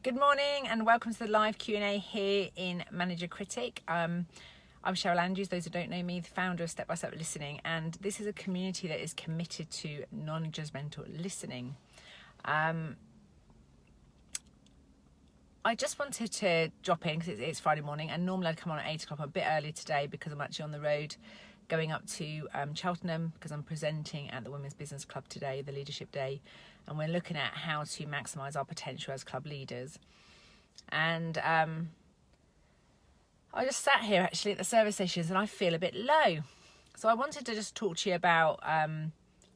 Good morning and welcome to the live Q&A here in Manager Critic. I'm Cheryl Andrews, those who don't know me, the founder of Step by Step Listening, and this is a community that is committed to non-judgmental listening. I just wanted to drop in because it's Friday morning, and normally I'd come on at 8 o'clock. I'm a bit early today because I'm actually on the road going up to Cheltenham because I'm presenting at the Women's Business Club today, the Leadership Day, and we're looking at how to maximise our potential as club leaders. And I just sat here actually at the service stations and I feel a bit low. So I wanted to just talk to you about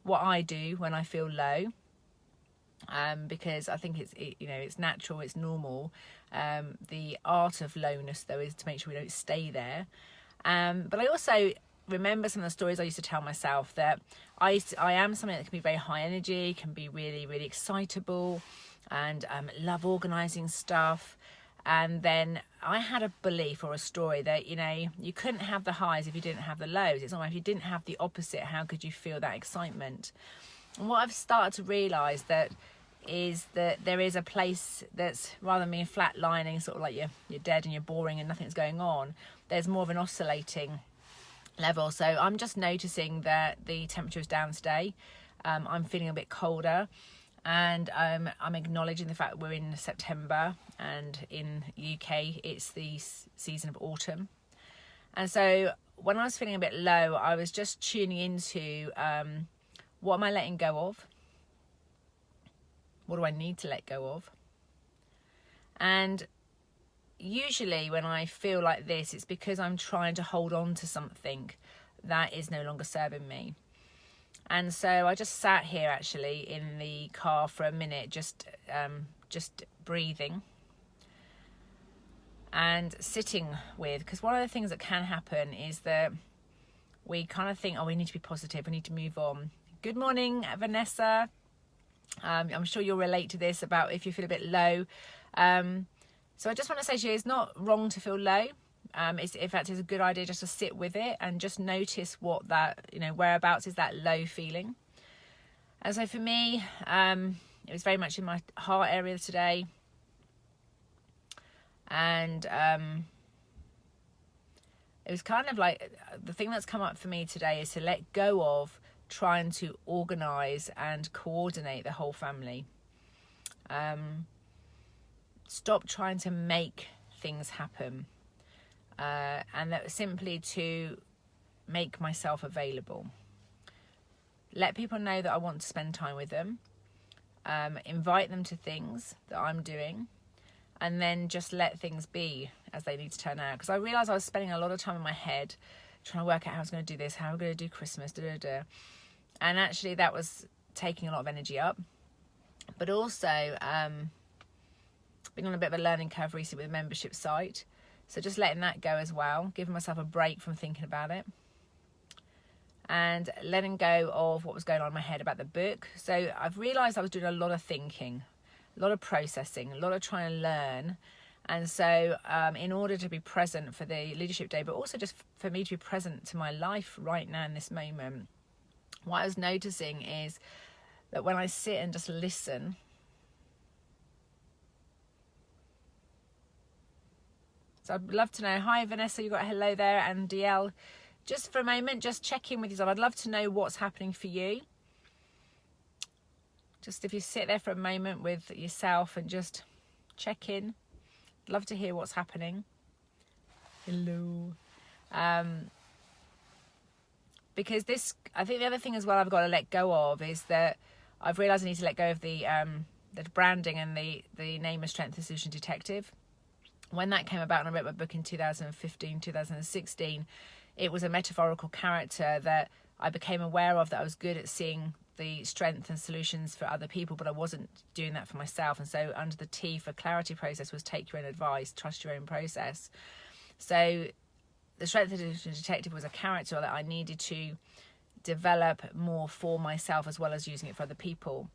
what I do when I feel low. Because I think it's natural, it's normal. The art of lowness, though, is to make sure we don't stay there. But I also remember some of the stories I used to tell myself that I am something that can be very high energy, can be really, really excitable, and love organising stuff. And then I had a belief or a story that, you couldn't have the highs if you didn't have the lows. It's almost if you didn't have the opposite, how could you feel that excitement? And what I've started to realise is that there is a place that's, rather than being flatlining, sort of like you're dead and you're boring and nothing's going on, there's more of an oscillating level. So I'm just noticing that the temperature is down today. I'm feeling a bit colder, and I'm acknowledging the fact that we're in September, and in UK it's the season of autumn. And so when I was feeling a bit low, I was just tuning into what am I letting go of? What do I need to let go of? And usually when I feel like this, it's because I'm trying to hold on to something that is no longer serving me. And so I just sat here actually in the car for a minute, just breathing and sitting with, because one of the things that can happen is that we kind of think, we need to be positive, we need to move on. Good morning, Vanessa. I'm sure you'll relate to this about if you feel a bit low. So I just want to say to you, it's not wrong to feel low. In fact, it's a good idea just to sit with it and just notice what that, whereabouts is that low feeling. And so for me, it was very much in my heart area today. And it was kind of like, the thing that's come up for me today is to let go of trying to organise and coordinate the whole family. Stop trying to make things happen, and that simply to make myself available. Let people know that I want to spend time with them, invite them to things that I'm doing, and then just let things be as they need to turn out. Because I realised I was spending a lot of time in my head trying to work out how I was going to do this, how I'm going to do Christmas, and actually that was taking a lot of energy up. But also been on a bit of a learning curve recently with a membership site, so just letting that go as well, giving myself a break from thinking about it, and letting go of what was going on in my head about the book. So I've realised I was doing a lot of thinking, a lot of processing, a lot of trying to learn. And so in order to be present for the Leadership Day, but also just for me to be present to my life right now in this moment, what I was noticing is that when I sit and just listen, so I'd love to know, hi Vanessa, you got a hello there, and DL, just for a moment, just check in with yourself. I'd love to know what's happening for you. Just if you sit there for a moment with yourself and just check in. I'd love to hear what's happening. Hello. Because I think the other thing as well I've got to let go of is that I've realised I need to let go of the branding and the name of Strength and Solution Detective. When that came about and I wrote my book in 2015, 2016, it was a metaphorical character that I became aware of, that I was good at seeing the strength and solutions for other people, but I wasn't doing that for myself. And so under the T for clarity process was take your own advice, trust your own process. So the Strength and Solution Detective was a character that I needed to develop more for myself as well as using it for other people.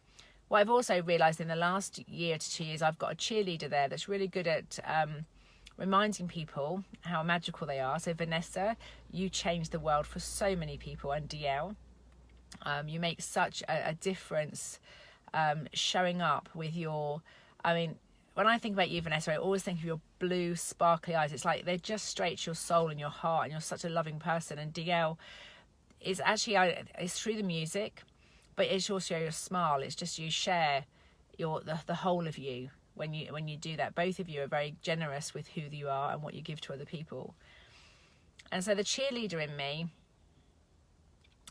What I've also realised in the last year to 2 years, I've got a cheerleader there that's really good at reminding people how magical they are. So Vanessa, you changed the world for so many people, and DL, you make such a difference showing up with your, when I think about you, Vanessa, I always think of your blue, sparkly eyes. It's like they're just straight to your soul and your heart, and you're such a loving person. And DL is actually, it's through the music, but it's also your smile. It's just you share the whole of you when you do that. Both of you are very generous with who you are and what you give to other people. And so the cheerleader in me,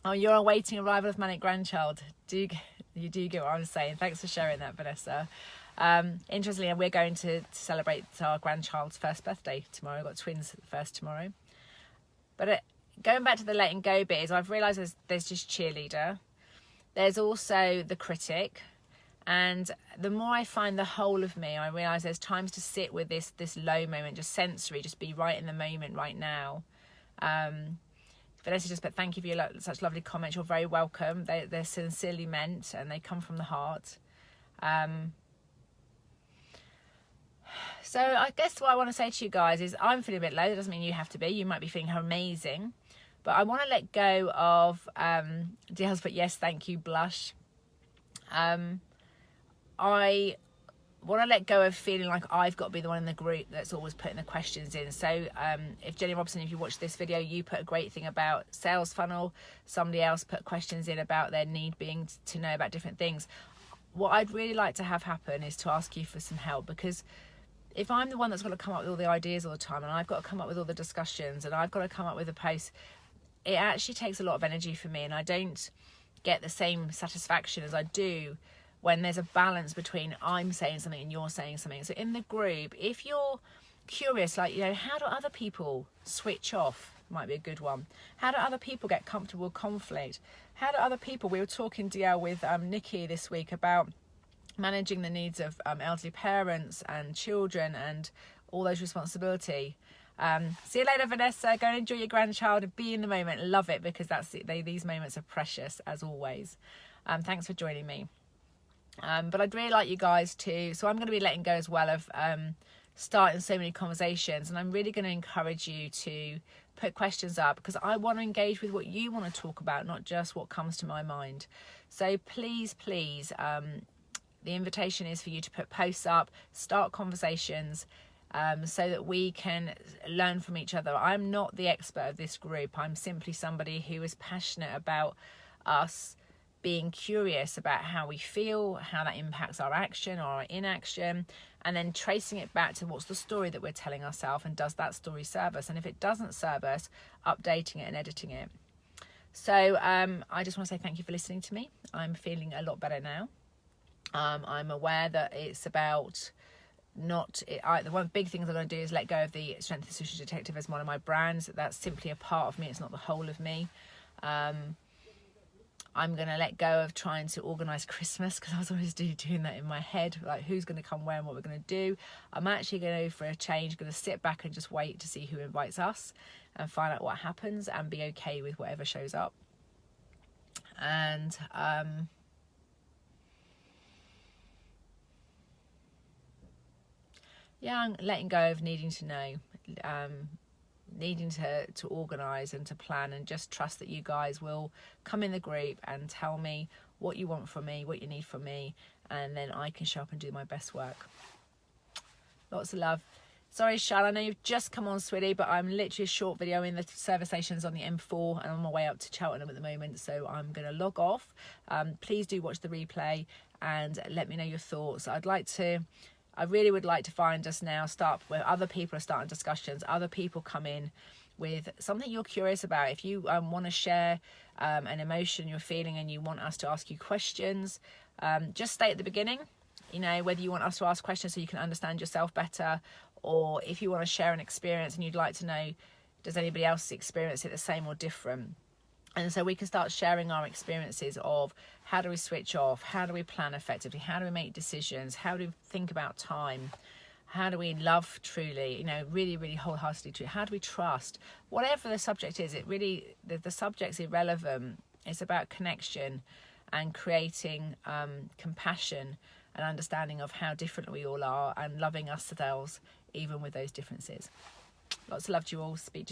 oh, you're awaiting arrival of manic grandchild. You do get what I'm saying. Thanks for sharing that, Vanessa. Interestingly, we're going to celebrate our grandchild's first birthday tomorrow. I've got twins first tomorrow. But going back to the letting go bit, is I've realised there's just cheerleader. There's also the critic. And the more I find the whole of me, I realise there's times to sit with this low moment, just sensory, just be right in the moment right now. Vanessa just put, thank you for your such lovely comments. You're very welcome. They're sincerely meant and they come from the heart. So I guess what I want to say to you guys is I'm feeling a bit low. That doesn't mean you have to be. You might be feeling amazing. But I want to let go of, DL's put, yes, thank you, blush. I want to let go of feeling like I've got to be the one in the group that's always putting the questions in. So if Jenny Robson, if you watch this video, you put a great thing about sales funnel. Somebody else put questions in about their need being to know about different things. What I'd really like to have happen is to ask you for some help, because if I'm the one that's got to come up with all the ideas all the time, and I've got to come up with all the discussions, and I've got to come up with a post, it actually takes a lot of energy for me, and I don't get the same satisfaction as I do when there's a balance between I'm saying something and you're saying something. So in the group, if you're curious, like, how do other people switch off? Might be a good one. How do other people get comfortable with conflict? How do other people, we were talking, DL, with Nikki this week about managing the needs of elderly parents and children and all those responsibility. See you later, Vanessa. Go and enjoy your grandchild and be in the moment. Love it, because these moments are precious as always. Thanks for joining me. But I'd really like you guys to, so I'm going to be letting go as well of starting so many conversations, and I'm really going to encourage you to put questions up, because I want to engage with what you want to talk about, not just what comes to my mind. So please, the invitation is for you to put posts up, start conversations, so that we can learn from each other. I'm not the expert of this group. I'm simply somebody who is passionate about us being curious about how we feel, how that impacts our action or our inaction, and then tracing it back to what's the story that we're telling ourselves, and does that story serve us? And if it doesn't serve us, updating it and editing it. So I just want to say thank you for listening to me. I'm feeling a lot better now. I'm aware that it's about the one big thing I'm going to do is let go of the Strength and Social Detective as one of my brands. That's simply a part of me. It's not the whole of me. I'm going to let go of trying to organise Christmas, because I was always doing that in my head, like who's going to come where and what we're going to do. I'm actually going to, for a change, going to sit back and just wait to see who invites us and find out what happens and be okay with whatever shows up. And I'm letting go of needing to know, needing to organise and to plan, and just trust that you guys will come in the group and tell me what you want from me, what you need from me, and then I can show up and do my best work. Lots of love. Sorry, Shal, I know you've just come on, sweetie, but I'm literally a short video in the service stations on the M4, and I'm on my way up to Cheltenham at the moment, so I'm going to log off. Please do watch the replay and let me know your thoughts. I really would like to find us now, start where other people are starting discussions, other people come in with something you're curious about. If you want to share an emotion you're feeling and you want us to ask you questions, just stay at the beginning, whether you want us to ask questions so you can understand yourself better, or if you want to share an experience and you'd like to know, does anybody else experience it the same or different? And so we can start sharing our experiences of how do we switch off, how do we plan effectively, how do we make decisions, how do we think about time, how do we love truly, really, really wholeheartedly, how do we trust? Whatever the subject is, it really, the subject's irrelevant. It's about connection and creating compassion and understanding of how different we all are, and loving ourselves even with those differences. Lots of love to you all. Speak to you soon.